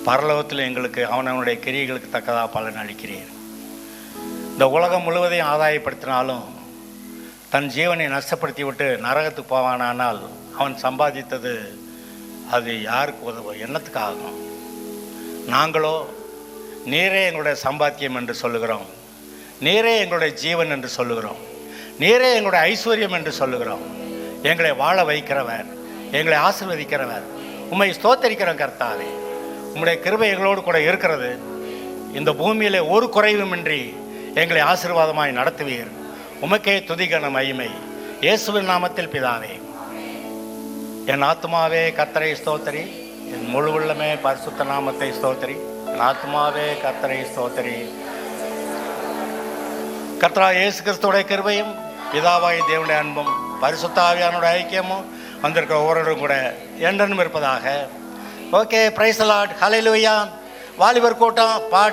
பரலோகத்தில் எங்களுக்கு அவனுடைய கிரியைகளுக்கு தக்கதாக பலன் அளிக்கிறீர். இந்த உலகம் முழுவதையும் ஆதாயப்படுத்தினாலும் தன் ஜீவனை நஷ்டப்படுத்தி விட்டு நரகத்துக்கு போவானால் அவன் சம்பாதித்தது அது யாருக்கு உதவும், என்னத்துக்கு ஆகும்? நாங்களோ நீரே எங்களுடைய சம்பாத்தியம் என்று சொல்லுகிறோம், நீரே எங்களுடைய ஜீவன் என்று சொல்லுகிறோம், நீரே எங்களுடைய ஐஸ்வர்யம் என்று சொல்லுகிறோம். எங்களை வாழ வைக்கிறவர், எங்களை ஆசீர்வதிக்கிறவர், உம்மை ஸ்தோத்தரிக்கிறோம் கர்த்தாவே. உம்முடைய கிருபை எங்களோடு கூட இருக்கிறது. இந்த பூமியிலே ஒரு குறைவுமின்றி எங்களை ஆசீர்வாதமாய் நடத்துவீர். உமக்கே துதிகன மகிமை. இயேசுவின் நாமத்தில் பிதாவே. என் ஆத்மாவே கர்த்தரை ஸ்தோத்தரி, என் முழு உள்ளமே பரிசுத்த நாமத்தை ஸ்தோத்தரி. என் ஆத்மாவே கர்த்தரை ஸ்தோத்தரி. கர்த்தராகிய இயேசு கிறிஸ்துவோடைய கிருபையும் பிதாவாகிய தேவனுடைய அன்பும் பரிசுத்த ஆவியானவருடைய ஐக்கியமும் வந்திருக்கிற ஒவ்வொருவரும் கூட என்றென்றும் இருப்பதாக. ஓகே, பிரைஸ் தி லார்ட், ஹல்லேலூயா. வாலிபர் கூட்டம் பாட்டு